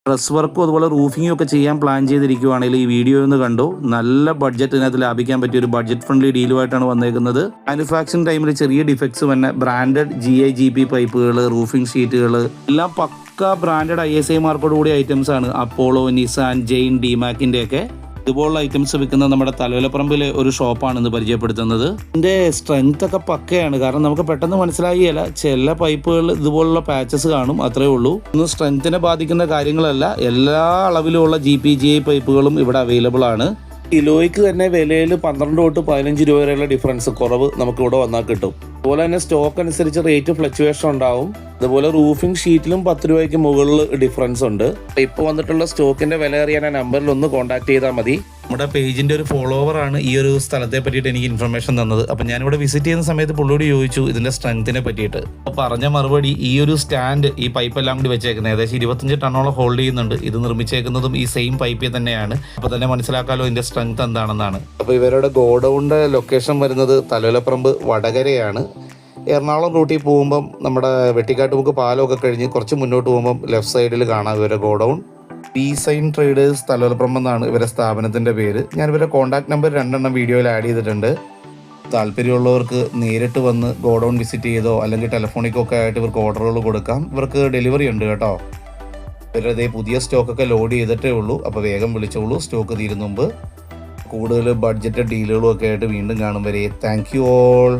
Dress വർക്കും അതുപോലെ റൂഫിങ്ങും ഒക്കെ ചെയ്യാൻ പ്ലാൻ ചെയ്തിരിക്കുവാണെങ്കിൽ ഈ വീഡിയോ ഒന്ന് കണ്ടു. നല്ല ബഡ്ജറ്റിനകത്ത് ലാഭിക്കാൻ പറ്റിയ ഒരു ബഡ്ജറ്റ് ഫ്രണ്ട്ലി ഡീലുമായിട്ടാണ് വന്നേക്കുന്നത്. മാനുഫാക്ചറിംഗ് ടൈമിൽ ചെറിയ ഡിഫക്ട്സ് തന്നെ ബ്രാൻഡഡ് GIGP പൈപ്പുകൾ, റൂഫിംഗ് ഷീറ്റുകൾ എല്ലാം പക്ക ബ്രാൻഡഡ് ISI മാർക്കോട് കൂടിയ ഐറ്റംസ് ആണ്. അപ്പോളോ, നിസാൻ, ജെയിൻ, ഡിമാക്കിൻ്റെ ഒക്കെ ഇതുപോലുള്ള ഐറ്റംസ് വിൽക്കുന്ന നമ്മുടെ തലവലപ്പറമ്പിലെ ഒരു ഷോപ്പാണെന്ന് പരിചയപ്പെടുത്തുന്നത്. ഇതിൻ്റെ സ്ട്രെങ്ത് ഒക്കെ പക്കയാണ്. കാരണം നമുക്ക് പെട്ടെന്ന് മനസ്സിലാകില്ല, ചില പൈപ്പുകൾ ഇതുപോലുള്ള പാച്ചസ് കാണും, അത്രേ ഉള്ളൂ. ഒന്നും സ്ട്രെങ്ത്തിനെ ബാധിക്കുന്ന കാര്യങ്ങളല്ല. എല്ലാ അളവിലുമുള്ള GPGI പൈപ്പുകളും ഇവിടെ അവൈലബിൾ ആണ്. കിലോയ്ക്ക് തന്നെ വിലയിൽ 12 തൊട്ട് 15 രൂപ വരെയുള്ള ഡിഫറൻസ് കുറവ് നമുക്ക് ഇവിടെ വന്നാൽ കിട്ടും. അതുപോലെ തന്നെ സ്റ്റോക്ക് അനുസരിച്ച് റേറ്റ് ഫ്ലക്ച്വേഷൻ ഉണ്ടാവും. അതുപോലെ റൂഫിംഗ് ഷീറ്റിലും 10 രൂപയ്ക്ക് മുകളിൽ ഡിഫറൻസ് ഉണ്ട്. ഇപ്പോൾ വന്നിട്ടുള്ള സ്റ്റോക്കിന്റെ വില അറിയാൻ ആ നമ്പറിൽ ഒന്ന് കോൺടാക്ട് ചെയ്താൽ മതി. നമ്മുടെ പേജിന്റെ ഒരു ഫോളോവറാണ് ഈ ഒരു സ്ഥലത്തെ പറ്റിയിട്ട് എനിക്ക് ഇൻഫർമേഷൻ തന്നത്. അപ്പം ഞാനിവിടെ വിസിറ്റ് ചെയ്യുന്ന സമയത്ത് പുള്ളിയോട് ചോദിച്ചു ഇതിന്റെ സ്ട്രെങ്ത്തിനെ പറ്റിയിട്ട്. അപ്പോൾ പറഞ്ഞ മറുപടി, ഈ ഒരു സ്റ്റാൻഡ് ഈ പൈപ്പ് എല്ലാം കൂടി വെച്ചേക്കുന്നത് ഏകദേശം 25 ടണ്ണോളം ഹോൾഡ് ചെയ്യുന്നുണ്ട്. ഇത് നിർമ്മിച്ചേക്കുന്നതും ഈ സെയിം പൈപ്പിൽ തന്നെയാണ്. അപ്പോൾ തന്നെ മനസ്സിലാക്കാമല്ലോ ഇതിന്റെ സ്ട്രെങ്ത് എന്താണെന്നാണ്. അപ്പോൾ ഇവരുടെ ഗോഡൗണിന്റെ ലൊക്കേഷൻ വരുന്നത് തലവലപ്പറമ്പ് വടകരയാണ്. എറണാകുളം റൂട്ടിൽ പോകുമ്പം നമ്മുടെ വെട്ടിക്കാട്ടുമുക്ക് പാലമൊക്കെ കഴിഞ്ഞ് കുറച്ച് മുന്നോട്ട് പോകുമ്പം ലെഫ്റ്റ് സൈഡിൽ കാണാം ഇവരുടെ ഗോഡൗൺ. P-Sign ട്രേഡേഴ്സ് തലവലപ്പറമ്പ് എന്നാണ് ഇവരുടെ സ്ഥാപനത്തിൻ്റെ പേര്. ഞാൻ ഇവരുടെ കോൺടാക്ട് നമ്പർ 2 വീഡിയോയിൽ ആഡ് ചെയ്തിട്ടുണ്ട്. താല്പര്യമുള്ളവർക്ക് നേരിട്ട് വന്ന് ഗോഡൗൺ വിസിറ്റ് ചെയ്തോ അല്ലെങ്കിൽ ടെലിഫോണിക്കൊക്കെ ആയിട്ട് ഇവർക്ക് ഓർഡറുകൾ കൊടുക്കാം. ഇവർക്ക് ഡെലിവറി ഉണ്ട് കേട്ടോ. ഇവരുടെ പുതിയ സ്റ്റോക്കൊക്കെ ലോഡ് ചെയ്തിട്ടേ ഉള്ളൂ. അപ്പോൾ വേഗം വിളിച്ചോളൂ, സ്റ്റോക്ക് തീരുന്ന മുമ്പ്. കൂടുതൽ ബഡ്ജറ്റ് ഡീലുകളും ഒക്കെ ആയിട്ട് വീണ്ടും കാണും വരെ. Thank you all.